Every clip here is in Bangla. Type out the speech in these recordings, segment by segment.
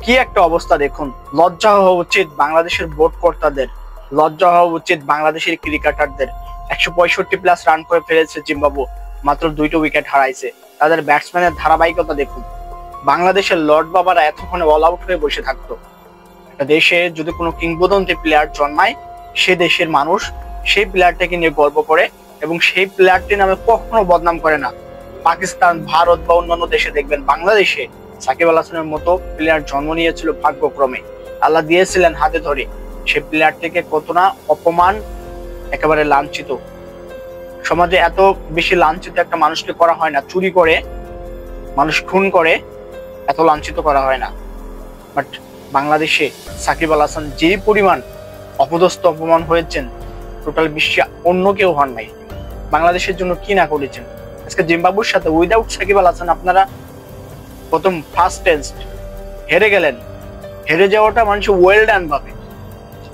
কি একটা অবস্থা দেখুন। লজ্জা হওয়া উচিত বাংলাদেশের বোর্ড কর্তাদের, লজ্জা হওয়া উচিত বাংলাদেশের ক্রিকেটারদের। 165+ রান করে ফেলেছে জিম্বাবু, মাত্র 2টা উইকেট হারাইছে। তাদের ব্যাটসম্যানের ধারাবাহিকতা দেখুন। বাংলাদেশের লর্ড বাবারা এতক্ষণে অল আউট হয়ে বসে থাকতো। একটা দেশে যদি কোনো কিংবদন্তি প্লেয়ার জন্মায়, সে দেশের মানুষ সেই প্লেয়ারটাকে নিয়ে গর্ব করে এবং সেই প্লেয়ারটি নামে কখনো বদনাম করে না। পাকিস্তান, ভারত বা অন্যান্য দেশে দেখবেন, বাংলাদেশে সাকিব আল হাসানের মতো প্লেয়ার জন্ম নিয়েছিল ভাগ্যক্রমে, আল্লাহ দিয়েছিলেন হাতে ধরে। সে প্লেয়ারটিকে কত না অপমান, একেবারে লাঞ্ছিত। সমাজে এত বেশি লাঞ্ছিত একটা মানুষকে করা হয় না। চুরি করে, মানুষ খুন করে এত লাঞ্ছিত করা হয় না। বাট বাংলাদেশে সাকিব আল হাসান যে পরিমাণ অপদস্থ অপমান হয়েছেন, টোটাল বিশ্বে অন্য কেউ হন নাই। বাংলাদেশের জন্য কি না করেছেন। আজকে জিম্বাবুর সাথে উইদাউট সাকিব আল হাসান আপনারা প্রথম ফার্স্ট টেস্ট হেরে গেলেন। হেরে যাওয়াটা মানুষ ওয়েল ডান ভাবে,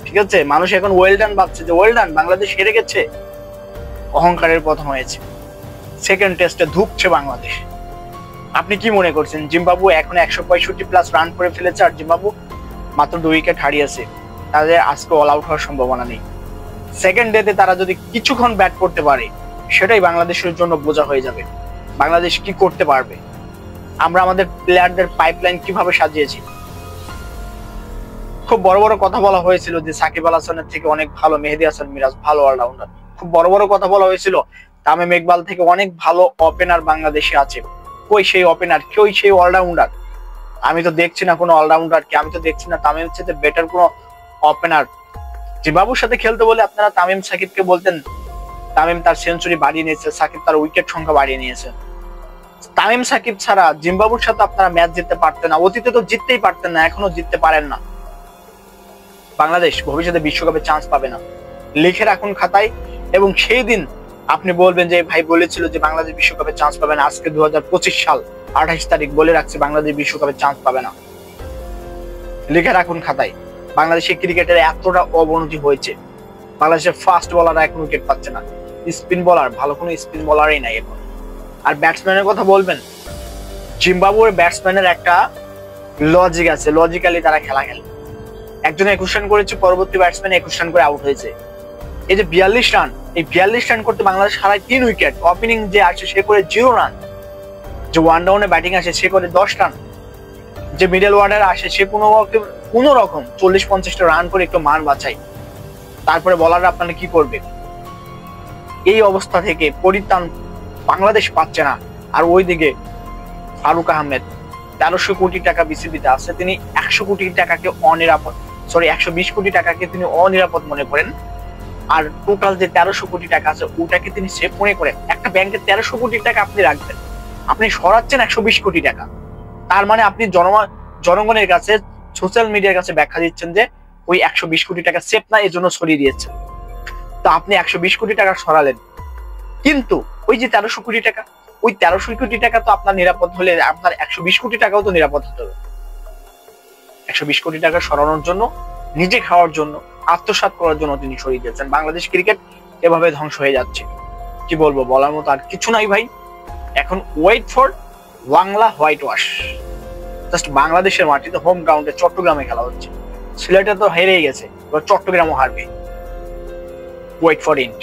ঠিক আছে? মানুষ এখন ওয়েল ডান ভাবছে যে ওয়েল ডান, বাংলাদেশ হেরে গেছে, অহংকারের পতন হয়েছে। সেকেন্ড টেস্টে ধুঁকছে বাংলাদেশ। আপনি কি মনে করছেন জিম্বাবু এখন 165+ রান করে ফেলেছে আর জিম্বাবু মাত্র 2 উইকেট হারিয়েছে? তাদের আজকে অল আউট হওয়ার সম্ভাবনা নেই। সেকেন্ড ডেতে তারা যদি কিছুক্ষণ ব্যাট করতে পারে, সেটাই বাংলাদেশের জন্য বোঝা হয়ে যাবে বাংলাদেশ কি করতে পারবে। আমরা আমাদের প্লেয়ারদের পাইপলাইন কিভাবে সাজিয়েছি। খুব বড় বড় কথা বলা হয়েছিল যে সাকিব আল হাসানের থেকে অনেক ভালো মেহেদী হাসান মিরাজ, ভালো অলরাউন্ডার। খুব বড় বড় কথা বলা হয়েছিল তামিম ইকবাল থেকে অনেক ভালো ওপেনার বাংলাদেশে আছে। কই সেই ওপেনার, কই সেই অলরাউন্ডার? আমি তো দেখছি না কোনো অলরাউন্ডার কে, আমি তো দেখছি না তামিমের সাথে বেটার কোনো ওপেনার। জিম্বাবুর সাথে খেলতে বলে আপনারা তামিম সাকিবকে বলতেন, তামিম তার সেঞ্চুরি বাড়িয়ে নিয়েছে, সাকিব তার উইকেট সংখ্যা বাড়িয়ে নিয়েছে। তামিম সাকিব ছাড়া জিম্বাবুর সাথে আপনারা ম্যাচ জিততে পারতেন না। অতীতে তো জিততেই পারতেন না, এখনো জিততে পারেন না। বাংলাদেশ ভবিষ্যতে বিশ্বকাপে চান্স পাবে না, লিখে রাখুন খাতায়। এবং সেই দিন আপনি বলবেন যে ভাই বলেছিল যে বাংলাদেশ বিশ্বকাপে চান্স পাবে না। আজকে 2025 সাল 28 তারিখ বলে রাখছে বাংলাদেশ বিশ্বকাপে চান্স পাবে না। লিখে রাখুন খাতায়। বাংলাদেশের ক্রিকেটের এতটা অবনতি হয়েছে, বাংলাদেশের ফাস্ট বলাররা এখন উইকেট পাচ্ছে না। স্পিন বলার, ভালো কোনো স্পিন বলারই নাই এখন। আর ব্যাটসম্যানের কথা বলবেন, জিম্বাবুয়ের ব্যাটসম্যানের একটা লজিক আছে, লজিক্যালি তারা খেলা খেলে। একজন 21 রান করেছে, পরবর্তী ব্যাটসম্যান 21 রান করে আউট হয়েছে। এই যে 42 রান, এই 42 রান করতে বাংলাদেশ হারায় 3 উইকেট। ওপেনিং যে আসে সে করে 0 রান, যে ওয়ান ডাউনে ব্যাটিং আসে সে করে 10 রান, যে মিডল অর্ডারে আসে সে কোনো রকম 40-50টা রান করে একটু মান বাঁচায়। তারপরে বলাররা আপনারা কি করবে? এই অবস্থা থেকে পরিত্রাণ বাংলাদেশ পাচ্ছে না। আর ওইদিকে ফারুক আহমেদ 1300 কোটি টাকা বিসিবিতে আছে, তিনি 100 কোটি টাকাকে অনিরাপদ, 120 কোটি টাকাকে তিনি অনিরাপদ মনে করেন। আর টোটাল যে 1300 কোটি টাকা আছে ওটাকে তিনি সেফ মনে করেন। একটা ব্যাংকে 1300 কোটি টাকা আপনি রাখবেন, আপনি সরাচ্ছেন 120 কোটি টাকা। তার মানে আপনি জনগণের কাছে, সোশ্যাল মিডিয়ার কাছে ব্যাখ্যা দিচ্ছেন যে ওই 120 কোটি টাকা সেফ না, এই জন্য সরিয়ে দিয়েছেন। তো আপনি 120 কোটি টাকা সরালেন, কিন্তু ওই যে 1300 কোটি টাকা, ওই 1300 কোটি টাকা তো আপনার নিরাপদ হলে আপনার 120 কোটি টাকাও তো নিরাপদ হতে হবে। 120 কোটি টাকা সরানোর জন্য, নিজে খাওয়ার জন্য, আত্মসাৎ করার জন্য তিনি সরিয়ে দিয়েছেন। বাংলাদেশ ক্রিকেট এভাবে ধ্বংস হয়ে যাচ্ছে। কি বলবো, বলার মতো আর কিছু নাই ভাই। এখন wait for Bangla whitewash. Just বাংলাদেশের মাটিতে, হোম গ্রাউন্ডে, চট্টগ্রামে খেলা হচ্ছে। সিলেটে তো হেরেই গেছে, এবার চট্টগ্রামও হারবে। Wait for it.